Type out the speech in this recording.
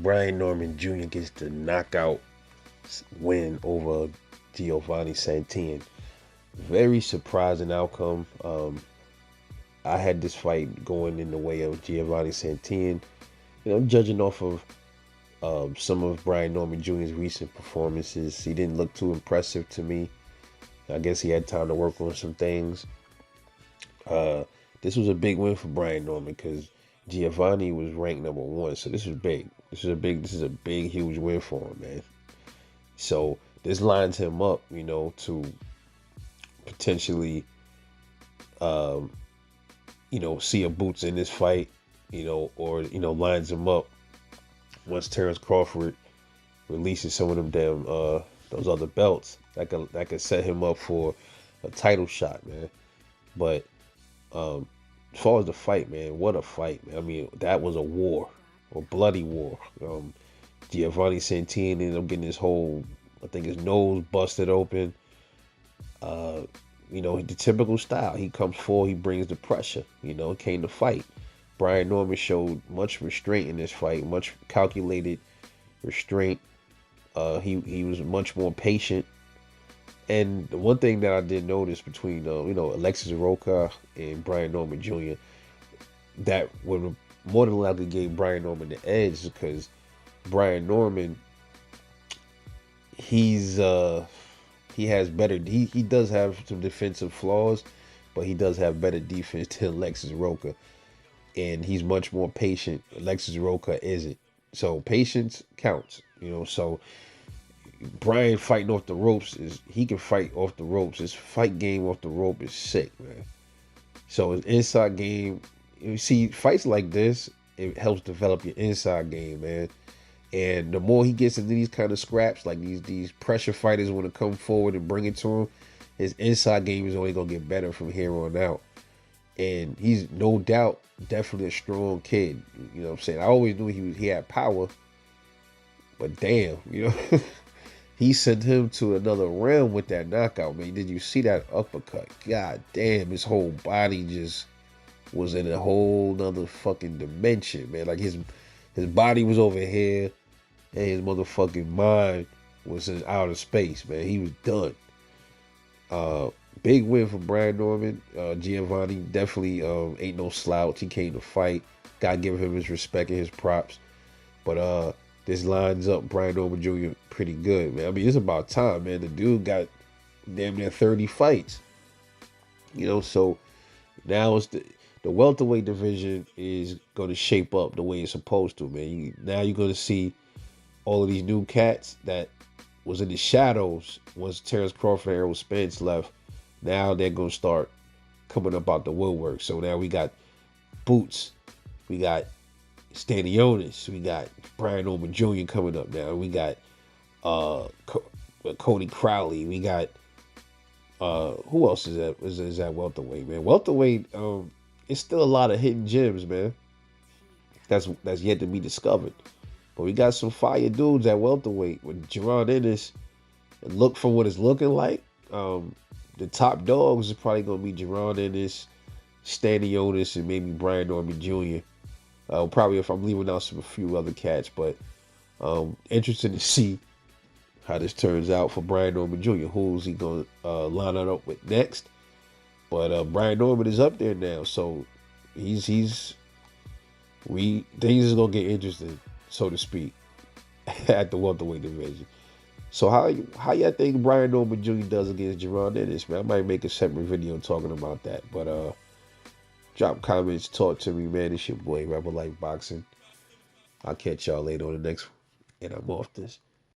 Brian Norman Jr. gets the knockout win over Giovani Santillan. Very surprising outcome. I had this fight going in the way of Giovanni Santillan. I'm judging off of some of Brian Norman Jr.'s recent performances. He didn't look too impressive to me. I guess he had time to work on some things. Uh, this was a big win for Brian Norman because Giovanni was ranked number one. So this was big. This is a big, huge win for him, man. So this lines him up, to potentially, um, see a boots in this fight, or lines him up once Terrence Crawford releases some of them damn those other belts that could set him up for a title shot, man. But as far as the fight, man, what a fight, man. I mean, that was a war, a bloody war. Giovanni Santillan ended up getting his whole, I think his nose busted open. Uh, the typical style. He comes forward, he brings the pressure. It came to fight. Brian Norman showed much restraint in this fight, much calculated restraint. He was much more patient. And the one thing that I did notice between Alexis Roca and Brian Norman Jr. that would more than likely gave Brian Norman the edge because Brian Norman he has better he does have some defensive flaws, but he does have better defense than Alexis Roca, and he's much more patient. Alexis Roca isn't. So patience counts, so Brian fighting off the ropes he can fight off the ropes. His fight game off the rope is sick, man. So his inside game, you see, fights like this, it helps develop your inside game, man. And the more he gets into these kind of scraps, like these pressure fighters want to come forward and bring it to him, his inside game is only gonna get better from here on out. And he's no doubt definitely a strong kid. You know what I'm saying? I always knew he had power, but damn, he sent him to another realm with that knockout, man. Did you see that uppercut? God damn, his whole body just was in a whole nother fucking dimension, man. Like his body was over here, and his motherfucking mind was in outer space, man. He was done. Big win for Brian Norman. Giovanni definitely ain't no slouch. He came to fight. Gotta give him his respect and his props. But this lines up Brian Norman Jr. pretty good, man. I mean, it's about time, man. The dude got damn near 30 fights. So now it's the welterweight division is going to shape up the way it's supposed to, man. Now you're going to see all of these new cats that was in the shadows once Terrence Crawford and Errol Spence left. Now they're going to start coming up out the woodwork. So now we got Boots. We got Stanionis. We got Brian Norman Jr. coming up now. We got Cody Crowley. We got who else is that? Is that welterweight, man? Welterweight, it's still a lot of hidden gems, man. That's yet to be discovered. But we got some fire dudes at welterweight with Jerron Ennis. And look for what it's looking like. The top dogs is probably gonna be Jerron Ennis, Stanionis, and maybe Brian Norman Jr. Probably if I'm leaving out a few other cats, but interested to see how this turns out for Brian Norman Jr. Who's he gonna line it up with next? But Brian Norman is up there now, so things is gonna get interesting, so to speak, at the welterweight division. So how y'all think Brian Norman Jr. does against Jerron Ennis, man? I might make a separate video talking about that. But drop comments, talk to me, man. It's your boy, Rebel Life Boxing. I'll catch y'all later on the next one. And I'm off this.